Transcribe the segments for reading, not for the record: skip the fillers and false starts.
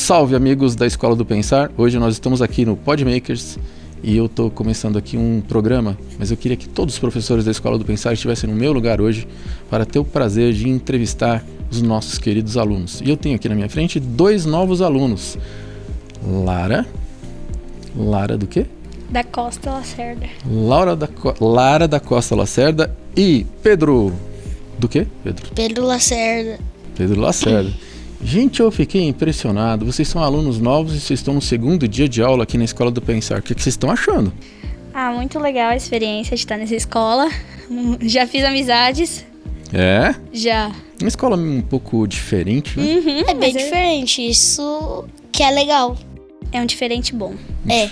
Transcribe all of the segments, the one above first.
Salve, amigos da Escola do Pensar. Hoje nós estamos aqui no Podmakers e eu estou começando aqui um programa, mas eu queria que todos os professores da Escola do Pensar estivessem no meu lugar hoje para ter o prazer de entrevistar os nossos queridos alunos. E eu tenho aqui na minha frente 2 novos alunos. Lara do quê? Da Costa Lacerda. Lara da Costa Lacerda e Pedro do quê? Pedro Lacerda. Pedro Lacerda. Gente, eu fiquei impressionado. Vocês são alunos novos e vocês estão no 2º dia de aula aqui na Escola do Pensar. O que vocês estão achando? Muito legal a experiência de estar nessa escola. Já fiz amizades. É? Já. Uma escola um pouco diferente, né? Uhum, É bem diferente, isso que é legal. É um diferente bom. É.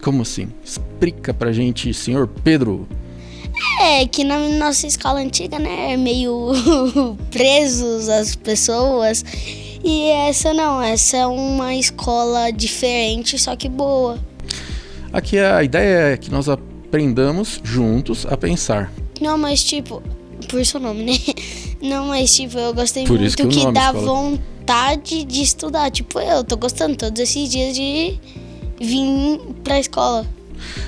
Como assim? Explica pra gente, senhor Pedro. É que na nossa escola antiga, né, é meio presos as pessoas. E essa não, essa é uma escola diferente, só que boa. Aqui a ideia é que nós aprendamos juntos a pensar. Não, mas tipo, por seu nome, né? Não, mas tipo, eu gostei Por isso muito que o que nome, dá escola. vontade de estudar. Tipo, eu tô gostando todos esses dias de vir pra escola.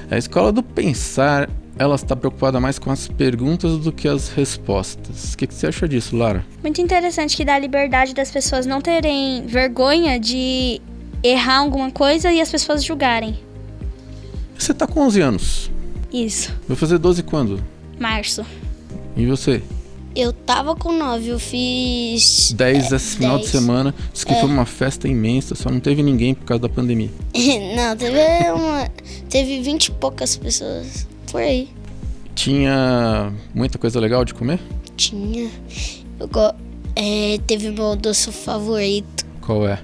A Escola do Pensar, ela está preocupada mais com as perguntas do que as respostas. O que você acha disso, Lara? Muito interessante que dá a liberdade das pessoas não terem vergonha de errar alguma coisa e as pessoas julgarem. Você tá com 11 anos. Isso. Vai fazer 12 quando? Março. E você? Eu tava com 9, eu fiz 10 esse final de 10. semana. Diz que foi uma festa imensa, só não teve ninguém por causa da pandemia. Não, teve 20 e poucas pessoas por aí. Tinha muita coisa legal de comer? Tinha. Teve meu doce favorito, Qual é?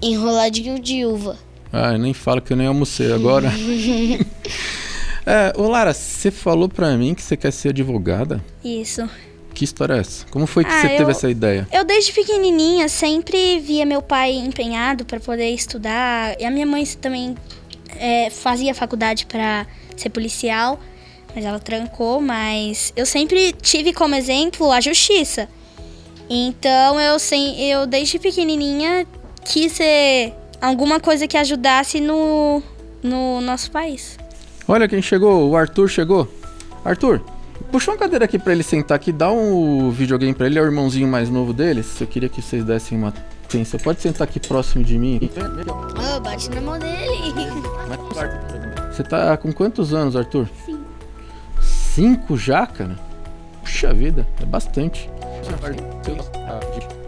enroladinho de uva. Eu nem falo que eu nem almocei agora. Ô Lara, você falou pra mim que você quer ser advogada? Isso. Que história é essa? Como foi que você teve essa ideia? Eu desde pequenininha sempre via meu pai empenhado para poder estudar. E a minha mãe também fazia faculdade para ser policial, mas ela trancou. Mas eu sempre tive como exemplo a justiça. Então eu desde pequenininha quis ser alguma coisa que ajudasse no nosso país. Olha quem chegou, o Arthur chegou. Arthur, puxa uma cadeira aqui pra ele sentar aqui, dá um videogame pra ele, é o irmãozinho mais novo deles. Eu queria que vocês dessem uma atenção. Pode sentar aqui próximo de mim. Bate na mão dele. Você tá com quantos anos, Arthur? 5 já, cara? Puxa vida, é bastante.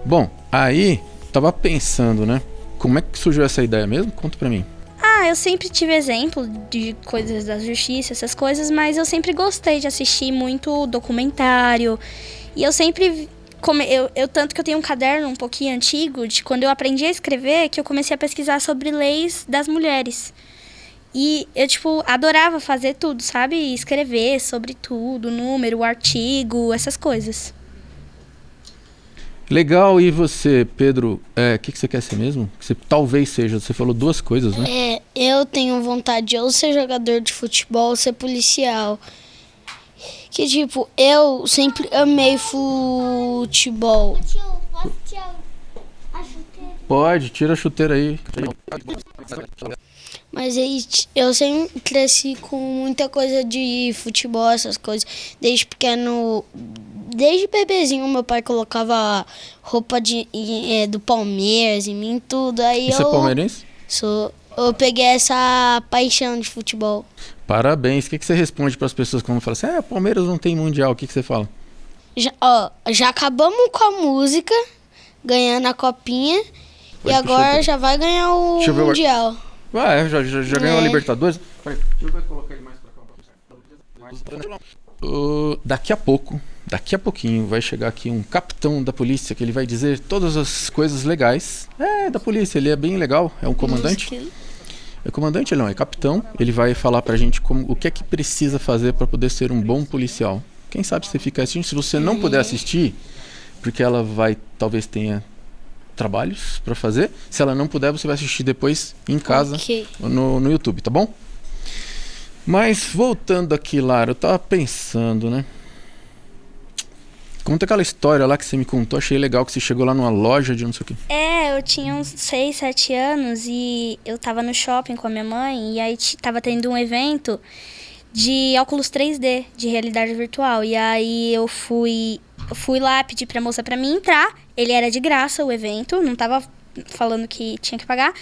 Bom, aí, tava pensando, né? Como é que surgiu essa ideia mesmo? Conta pra mim. Eu sempre tive exemplo de coisas da justiça, essas coisas, mas eu sempre gostei de assistir muito documentário. E eu sempre... tanto que eu tenho um caderno um pouquinho antigo, de quando eu aprendi a escrever, que eu comecei a pesquisar sobre leis das mulheres. E eu, adorava fazer tudo, sabe? Escrever sobre tudo, número, artigo, essas coisas. Legal, e você, Pedro, o que você quer ser mesmo? Que você talvez seja, você falou 2 coisas, né? Eu tenho vontade de ou ser jogador de futebol ou ser policial. Que eu sempre amei futebol. Pode, tira a chuteira aí. Mas aí eu sempre cresci com muita coisa de futebol, essas coisas. Desde pequeno, desde bebezinho, meu pai colocava roupa do Palmeiras em mim, tudo. Aí Você é palmeirense? Eu peguei essa paixão de futebol. Parabéns. O que você responde para as pessoas quando falam assim, Palmeiras não tem mundial, o que você fala? Já acabamos com a música, ganhando a copinha, e agora já vai ganhar o mundial. Já ganhou a Libertadores? Peraí, deixa eu colocar ele mais pra cá. Daqui a pouquinho vai chegar aqui um capitão da polícia, que ele vai dizer todas as coisas legais. Da polícia, ele é bem legal, é um comandante. É comandante, não, é capitão. Ele vai falar pra gente o que é que precisa fazer pra poder ser um bom policial. Quem sabe você fica assistindo, se você não puder assistir, porque ela talvez tenha trabalhos pra fazer. Se ela não puder, você vai assistir depois em casa, no YouTube, tá bom? Mas voltando aqui, Lara, eu tava pensando, né? Conta aquela história lá que você me contou, achei legal que você chegou lá numa loja de não sei o quê. eu tinha uns 6, 7 anos e eu tava no shopping com a minha mãe e aí tava tendo um evento de óculos 3D, de realidade virtual. E aí eu fui lá pedir pra moça pra mim entrar. Ele era de graça, o evento, não tava falando que tinha que pagar.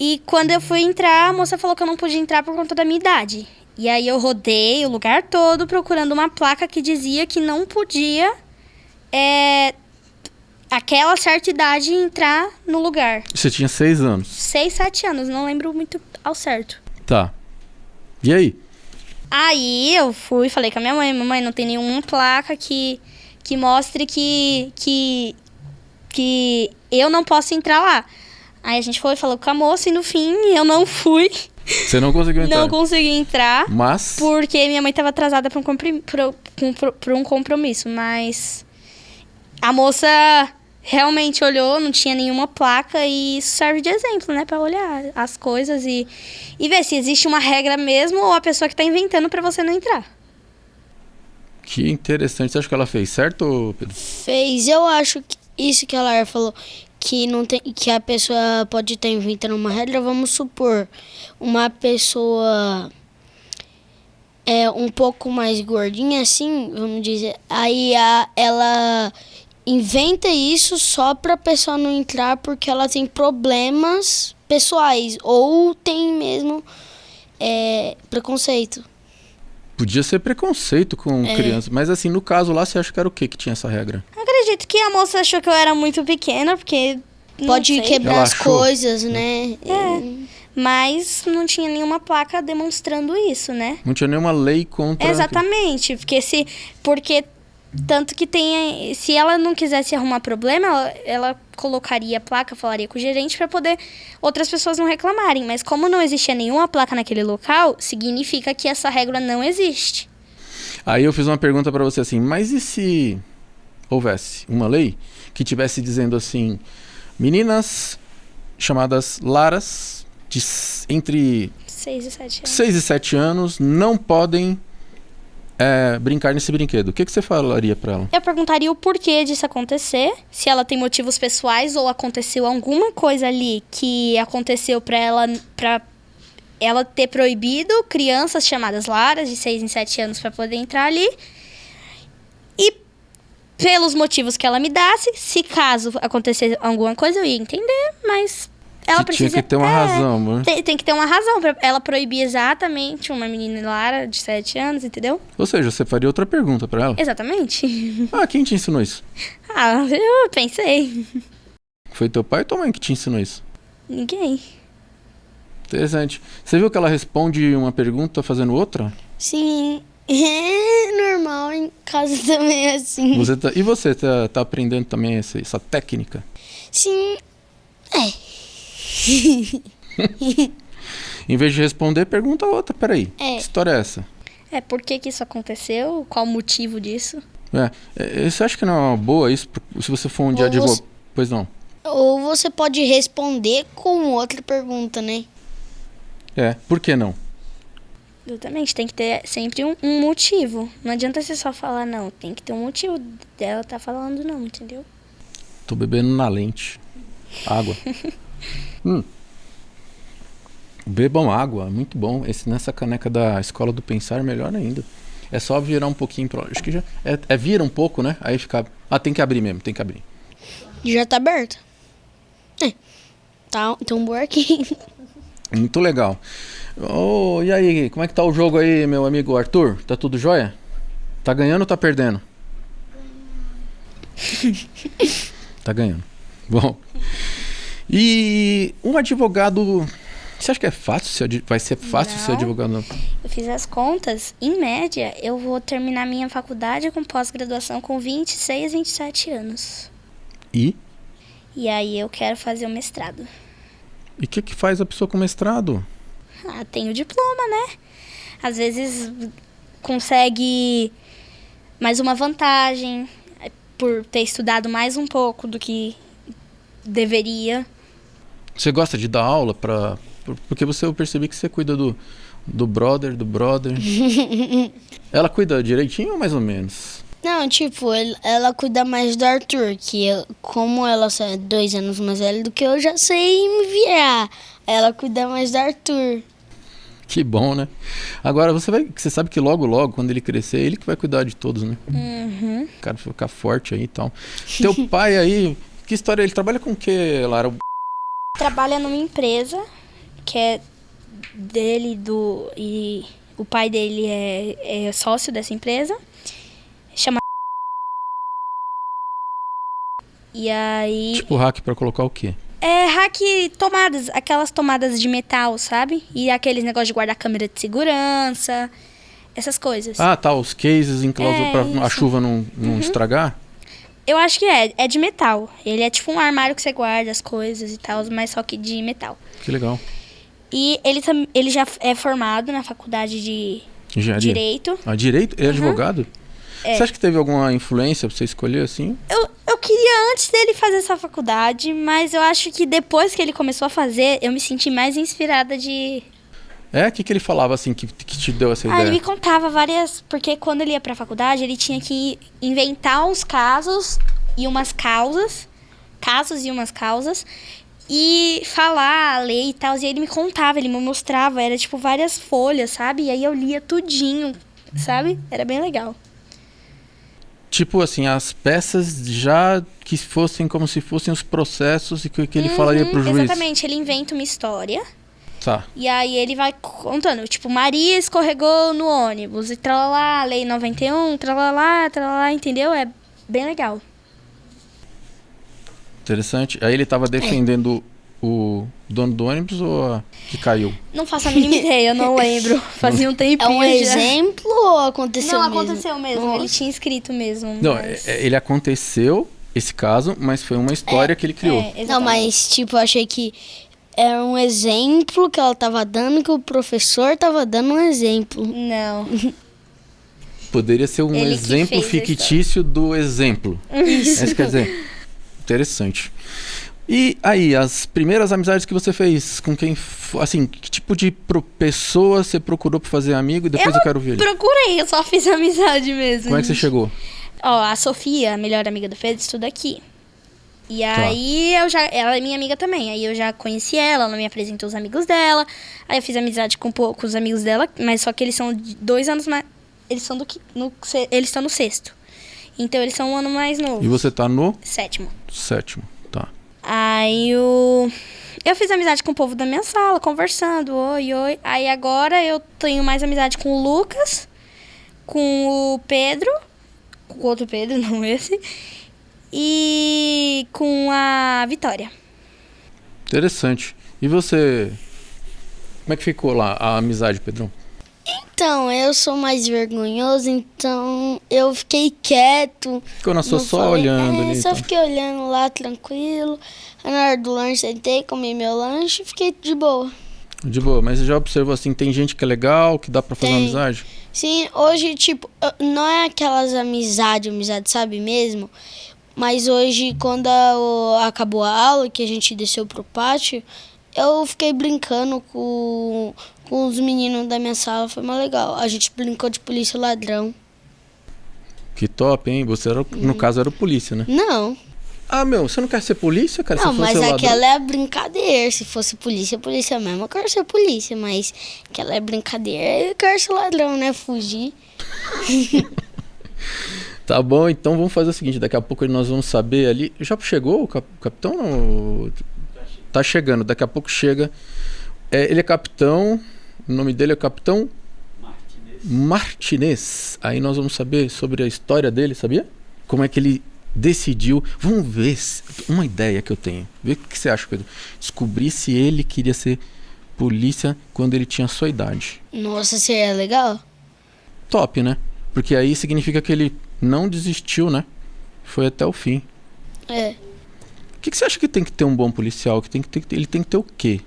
E quando eu fui entrar, a moça falou que eu não podia entrar por conta da minha idade. E aí eu rodei o lugar todo procurando uma placa que dizia que não podia aquela certa idade entrar no lugar. Você tinha 6 anos. 6, 7 anos, não lembro muito ao certo. Tá. E aí? Aí eu falei com a minha mãe, mamãe, não tem nenhuma placa que mostre que eu não posso entrar lá. Aí a gente foi, falou com a moça e no fim eu não fui. Você não conseguiu entrar? Não consegui entrar. Mas? Porque minha mãe estava atrasada para um compromisso. Mas a moça realmente olhou, não tinha nenhuma placa e isso serve de exemplo, né? Para olhar as coisas e ver se existe uma regra mesmo ou a pessoa que está inventando para você não entrar. Que interessante. Você acha que ela fez certo, Pedro? Fez. Eu acho que isso que a Lara falou, que não tem, que a pessoa pode estar inventando uma regra. Vamos supor, uma pessoa um pouco mais gordinha, assim, vamos dizer. Aí ela inventa isso só pra pessoa não entrar porque ela tem problemas pessoais ou tem mesmo preconceito. Podia ser preconceito com criança. Mas assim, no caso lá, você acha que era o que tinha essa regra? Acredito que a moça achou que eu era muito pequena, porque... Pode quebrar Ela as achou. coisas, né? Mas não tinha nenhuma placa demonstrando isso, né? Não tinha nenhuma lei contra... Exatamente, porque tanto que se ela não quisesse arrumar problema, ela colocaria a placa, falaria com o gerente para poder outras pessoas não reclamarem. Mas como não existia nenhuma placa naquele local, significa que essa regra não existe. Aí eu fiz uma pergunta pra você assim, mas e se houvesse uma lei que tivesse dizendo assim, meninas chamadas Laras, entre 6 e 7 anos. 6 e 7 anos, não podem brincar nesse brinquedo. O que você falaria pra ela? Eu perguntaria o porquê disso acontecer, se ela tem motivos pessoais ou aconteceu alguma coisa ali que aconteceu pra ela ter proibido crianças chamadas Laras de 6 em 7 anos pra poder entrar ali. E pelos motivos que ela me desse, se caso acontecer alguma coisa, eu ia entender, mas ela precisa... Tinha que ter uma razão, né? Tem que ter uma razão pra ela proibir exatamente uma menina Lara de 7 anos, entendeu? Ou seja, você faria outra pergunta pra ela? Exatamente. Ah, quem te ensinou isso? Eu pensei. Foi teu pai ou tua mãe que te ensinou isso? Ninguém. Interessante. Você viu que ela responde uma pergunta fazendo outra? Sim, é normal, em casa também é assim. E você tá aprendendo também essa técnica? Sim, Em vez de responder, pergunta outra. Peraí, que história é essa? Por que isso aconteceu? Qual o motivo disso? Você acha que não é uma boa isso? Se você for um dia advogado... Pois não. Ou você pode responder com outra pergunta, né? Por que não? Exatamente, tem que ter sempre um motivo. Não adianta você só falar não, tem que ter um motivo dela tá falando não, entendeu? Tô bebendo na lente. Água. Bebam água, muito bom. Nessa caneca da Escola do Pensar, melhor ainda. É só virar um pouquinho pro... Acho que já... vira um pouco, né? Aí fica... tem que abrir mesmo, tem que abrir. Já tá aberto. Tá, tem um buraquinho. Muito legal. E aí, como é que tá o jogo aí, meu amigo Arthur? Tá tudo jóia? Tá ganhando ou tá perdendo? Tá ganhando. Bom. E um advogado... Você acha que é fácil? Vai ser fácil ser advogado? Eu fiz as contas. Em média, eu vou terminar minha faculdade com pós-graduação com 26, 27 anos. E aí eu quero fazer o mestrado. E o que faz a pessoa com mestrado? Tem o diploma, né? Às vezes consegue mais uma vantagem por ter estudado mais um pouco do que deveria. Você gosta de dar aula porque eu percebi que você cuida do brother. Ela cuida direitinho ou mais ou menos? Não, tipo, ela cuida mais do Arthur, que como ela é 2 anos mais velha do que eu, já sei me virar. Ela cuida mais do Arthur. Que bom, né? Agora, você sabe que logo, quando ele crescer, ele que vai cuidar de todos, né? Uhum. O cara vai ficar forte aí e tal. Teu pai aí, que história? Ele trabalha com o que, Lara? Trabalha numa empresa que é dele e o pai dele é sócio dessa empresa. Chama. E aí. Tipo hack pra colocar o quê? É hack tomadas, aquelas tomadas de metal, sabe? E aqueles negócios de guardar câmera de segurança, essas coisas. Ah, tá, os cases enclausos pra a isso. chuva não estragar? Eu acho que é de metal. Ele é tipo um armário que você guarda as coisas e tal, mas só que de metal. Que legal. E ele já é formado na faculdade de Engenharia? Direito. Ah, direito? Ele é advogado? É. Você acha que teve alguma influência pra você escolher assim? Eu queria antes dele fazer essa faculdade, mas eu acho que depois que ele começou a fazer, eu me senti mais inspirada de... É? O que ele falava assim que te deu essa Ele ideia? me contava várias... Porque quando ele ia pra faculdade, ele tinha que inventar uns casos e umas causas. Casos e umas causas. E falar a lei e tal. E ele me contava, ele me mostrava. Era tipo várias folhas, sabe? E aí eu lia tudinho, sabe? Era bem legal. Tipo assim, as peças já que fossem como se fossem os processos e que ele falaria pro juiz. Exatamente, ele inventa uma história. Tá. E aí ele vai contando, tipo, Maria escorregou no ônibus e tralalá, lei 91, tralalá, entendeu? É bem legal. Interessante. Aí ele tava defendendo o dono do ônibus ou a que caiu? Não faço a mínima ideia, eu não lembro. Fazia um tempinho É um já. exemplo ou aconteceu Não, mesmo? aconteceu mesmo. Nossa. Ele tinha escrito mesmo. Não, mas... ele aconteceu, esse caso, mas foi uma história que ele criou. exatamente. Não, mas tipo, eu achei que era um exemplo que ela tava dando, que o professor tava dando um exemplo. Não. Poderia ser um Ele que exemplo fez a fictício do exemplo. Isso quer dizer, interessante. E aí, as primeiras amizades que você fez com quem... Assim, que tipo de pessoa você procurou pra fazer amigo e depois eu quero ver ele? Procurei, eu só fiz amizade mesmo. Como é que você chegou? Ó, a Sofia, a melhor amiga do Pedro, estuda aqui. E aí ela é minha amiga também. Aí eu já conheci ela me apresentou os amigos dela. Aí eu fiz amizade com os amigos dela, mas só que eles são 2 anos mais. Eles são eles estão no 6º. Então eles são um ano mais novo. E você tá no 7º. 7º, tá. Aí eu fiz amizade com o povo da minha sala, conversando, oi. Aí agora eu tenho mais amizade com o Lucas, com o Pedro, com o outro Pedro, não esse, e com a Vitória. Interessante. E você... Como é que ficou lá a amizade, Pedrão? Então, eu sou mais vergonhoso, então eu fiquei quieto. Ficou na sua não só falei- olhando ali. Só Então. fiquei olhando lá, tranquilo. Aí na hora do lanche, sentei, comi meu lanche e fiquei de boa. De boa, mas você já observou assim, tem gente que é legal, que dá pra fazer uma Tem. amizade? Sim, hoje, tipo, não é aquelas amizade, sabe mesmo? Mas hoje, quando acabou a aula, que a gente desceu pro pátio, eu fiquei brincando com os meninos da minha sala, foi mais legal. A gente brincou de polícia e ladrão. Que top, hein? Você, era, no caso, era o polícia, né? Não, Ah, meu, você não quer ser polícia, cara? não, Se fosse mas ladrão? aquela é brincadeira. Se fosse polícia, polícia mesmo, eu quero ser polícia. Mas aquela é brincadeira, eu quero ser ladrão, né? Fugir. Tá bom, então vamos fazer o seguinte, daqui a pouco nós vamos saber ali... Já chegou o capitão? Ou... Tá chegando, daqui a pouco chega. Ele é capitão, o nome dele é Capitão Martinez. Aí nós vamos saber sobre a história dele, sabia? Como é que ele decidiu... Vamos ver, uma ideia que eu tenho. Vê o que você acha, Pedro. Descobrir se ele queria ser polícia quando ele tinha a sua idade. Nossa, seria legal? Top, né? Porque aí significa que ele não desistiu, né? Foi até o fim. É. O que você acha que tem que ter um bom policial? Ele tem que ter o quê?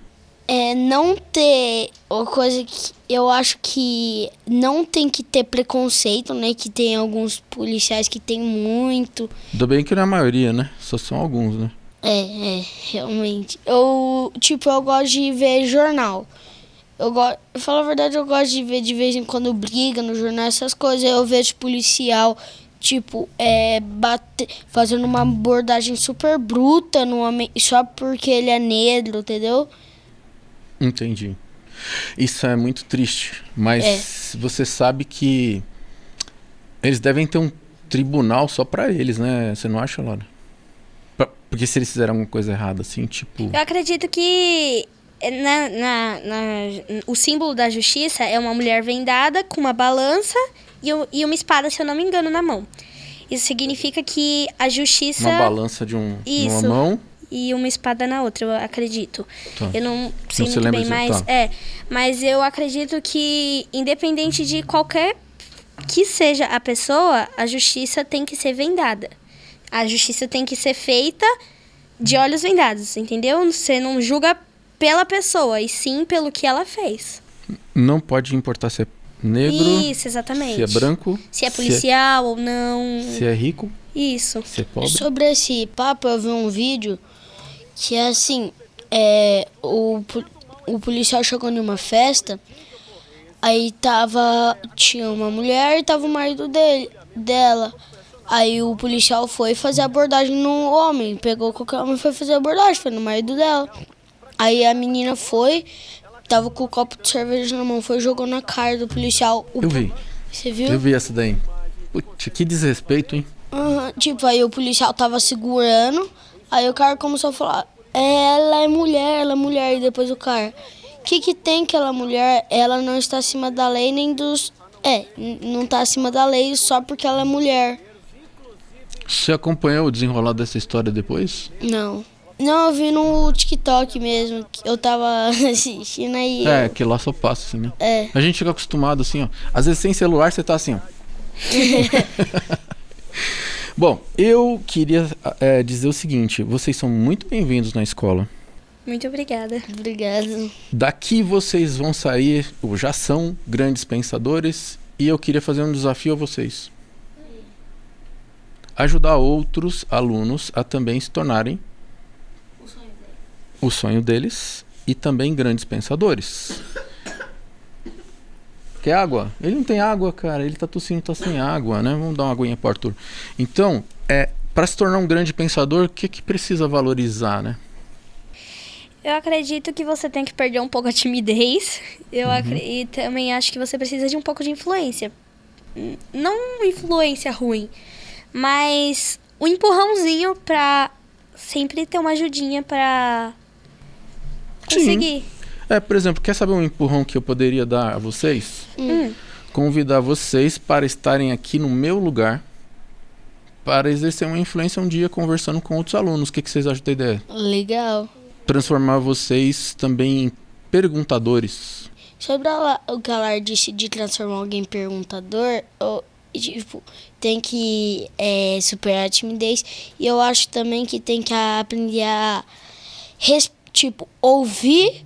Não ter uma coisa que eu acho que não tem que ter preconceito, né? Que tem alguns policiais que tem muito. Ainda bem que não é a maioria, né? Só são alguns, né? Realmente. Eu gosto de ver jornal. Pra falar a verdade, eu gosto de ver de vez em quando briga no jornal, essas coisas. Eu vejo policial, tipo, fazendo uma abordagem super bruta no homem só porque ele é negro, entendeu? Entendi. Isso é muito triste, mas você sabe que eles devem ter um tribunal só pra eles, né? Você não acha, Laura? Porque se eles fizeram alguma coisa errada, assim, tipo... Eu acredito que o símbolo da justiça é uma mulher vendada com uma balança e uma espada, se eu não me engano, na mão. Isso significa que a justiça... Uma balança de numa mão... E uma espada na outra, eu acredito. Tá. Eu não sei Não muito bem, disso, mas... tá. Mas eu acredito que, independente de qualquer que seja a pessoa, a justiça tem que ser vendada. A justiça tem que ser feita de olhos vendados, entendeu? Você não julga pela pessoa, e sim pelo que ela fez. Não pode importar se é negro... Isso, exatamente. Se é branco... Se é policial ou não. Se é rico... Isso. Se é pobre... Sobre esse papo, eu vi um vídeo que é assim, o policial chegou numa festa, aí tinha uma mulher e tava o marido dela. Aí o policial foi fazer abordagem no homem, pegou qualquer homem e foi fazer abordagem, foi no marido dela. Aí a menina tava com o copo de cerveja na mão, jogou na cara do policial. Eu vi. Você viu? Eu vi essa daí. Putz, que desrespeito, hein? Tipo, aí o policial tava segurando, aí o cara começou a falar, ela é mulher, e depois o cara, o que tem aquela mulher, ela não está acima da lei nem dos... não tá acima da lei só porque ela é mulher. Você acompanhou o desenrolar dessa história depois? Não, eu vi no TikTok mesmo, que eu tava assistindo aí. Que lá só passa, assim, né? É. A gente fica acostumado, assim, ó. Às vezes sem celular você tá assim, ó. Bom, eu queria dizer o seguinte, vocês são muito bem-vindos na escola. Muito obrigada. Obrigado. Daqui vocês vão sair, ou já são, grandes pensadores, e eu queria fazer um desafio a vocês. Ajudar outros alunos a também se tornarem o sonho deles e também grandes pensadores. Quer água? Ele não tem água, cara. Ele tá tossindo, tá sem água, né? Vamos dar uma aguinha pro Arthur. Então, para se tornar um grande pensador, o que precisa valorizar, né? Eu acredito que você tem que perder um pouco a timidez. E também acho que você precisa de um pouco de influência. Não influência ruim, mas um empurrãozinho pra sempre ter uma ajudinha pra conseguir. Sim. Por exemplo, quer saber um empurrão que eu poderia dar a vocês? Convidar vocês para estarem aqui no meu lugar para exercer uma influência um dia conversando com outros alunos. O que vocês acham da ideia? Legal. Transformar vocês também em perguntadores. Sobre o que a Lara disse de transformar alguém em perguntador, tipo, tem que superar a timidez. E eu acho também que tem que aprender a ouvir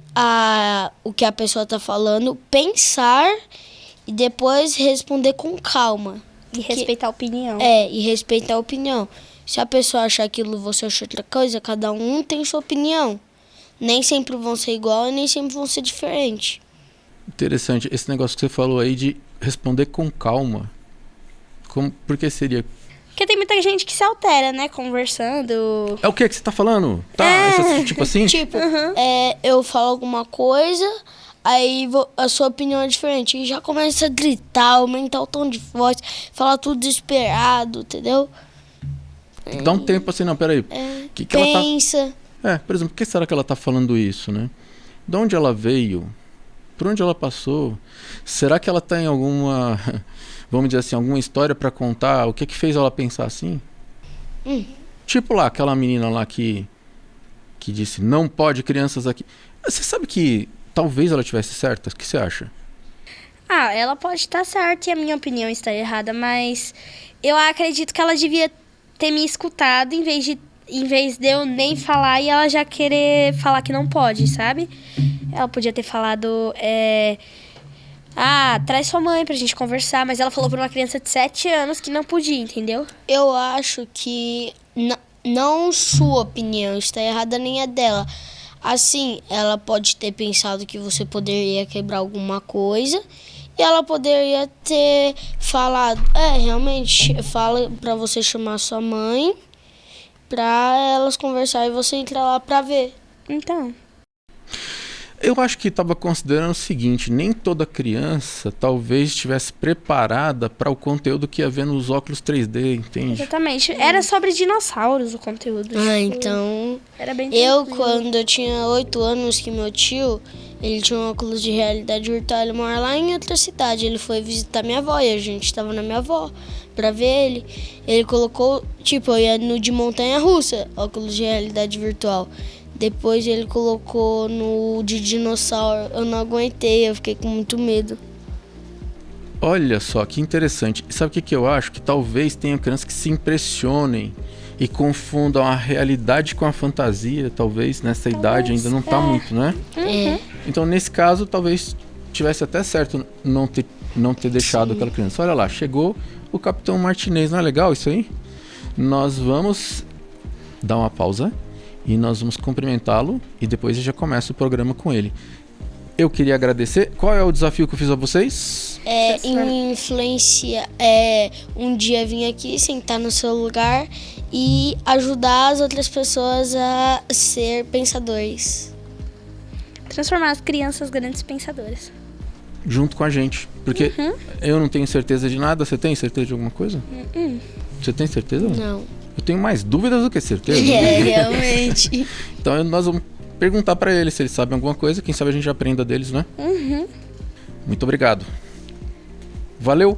o que a pessoa tá falando, pensar e depois responder com calma. E respeitar a opinião. E respeitar a opinião. Se a pessoa achar aquilo, você acha outra coisa, cada um tem sua opinião. Nem sempre vão ser igual e nem sempre vão ser diferentes. Interessante. Esse negócio que você falou aí de responder com calma. Por que seria? Porque tem muita gente que se altera, né? Conversando. É o que você tá falando? Tá, tipo assim? Eu falo alguma coisa, aí a sua opinião é diferente. E já começa a gritar, aumentar o tom de voz, falar tudo desesperado, entendeu? Dá um tempo assim, não, peraí. Que pensa. Por exemplo, por que será que ela tá falando isso, né? De onde ela veio? Por onde ela passou? Será que ela tá em alguma... Vamos dizer assim, alguma história pra contar? O que fez ela pensar assim? Tipo lá, aquela menina lá que disse, não pode crianças aqui. Você sabe que talvez ela tivesse certa? O que você acha? Ela pode estar certa e a minha opinião está errada, mas eu acredito que ela devia ter me escutado em vez de eu nem falar e ela já querer falar que não pode, sabe? Ela podia ter falado... traz sua mãe pra gente conversar, mas ela falou pra uma criança de 7 anos que não podia, entendeu? Eu acho que não sua opinião está errada nem a dela. Assim, ela pode ter pensado que você poderia quebrar alguma coisa, E ela poderia ter falado, realmente, fala pra você chamar sua mãe, pra elas conversarem e você entrar lá pra ver. Então, Eu acho que estava considerando o seguinte, nem toda criança talvez estivesse preparada para o conteúdo que ia ver nos óculos 3D, entende? exatamente. Era sobre dinossauros o conteúdo. Então... Era bem Eu, tranquilo. quando eu tinha 8 anos, que meu tio, ele tinha um óculos de realidade virtual, ele mora lá em outra cidade. Ele foi visitar minha avó e a gente tava na minha avó pra ver ele. Ele colocou, eu ia no de montanha-russa, óculos de realidade virtual. Depois ele colocou no de dinossauro. Eu não aguentei, eu fiquei com muito medo. Olha só, que interessante. E sabe o que eu acho? Que talvez tenham crianças que se impressionem e confundam a realidade com a fantasia, talvez nessa idade ainda não tá muito, né? Então, nesse caso, talvez tivesse até certo não ter deixado aquela criança. Olha lá, chegou o Capitão Martinez, não é legal isso aí? Nós vamos dar uma pausa e nós vamos cumprimentá-lo e depois já começa o programa com ele. Eu queria agradecer. Qual é o desafio que eu fiz a vocês? Influenciar, um dia vir aqui, sentar no seu lugar e ajudar as outras pessoas a ser pensadores. Transformar as crianças grandes pensadoras. Junto com a gente. Porque eu não tenho certeza de nada. Você tem certeza de alguma coisa? Você tem certeza? Não. Eu tenho mais dúvidas do que certeza. Realmente. Então nós vamos perguntar pra eles se eles sabem alguma coisa. Quem sabe a gente aprenda deles, né? Muito obrigado. Valeu.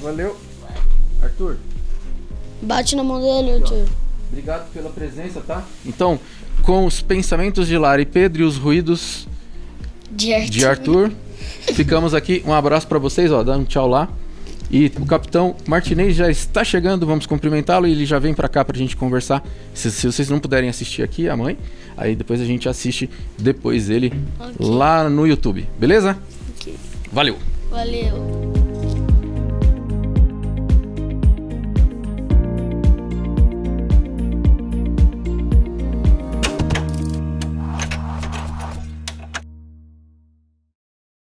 Valeu. Arthur. Bate na mão dele, Arthur. Obrigado pela presença, tá? Então, com os pensamentos de Lara e Pedro e os ruídos de Arthur, ficamos aqui. Um abraço pra vocês, ó, dá um tchau lá. E o Capitão Martinez já está chegando, vamos cumprimentá-lo e ele já vem pra cá pra gente conversar. Se vocês não puderem assistir aqui, a mãe, aí depois a gente assiste depois ele lá no YouTube, beleza? Ok. Valeu! Valeu.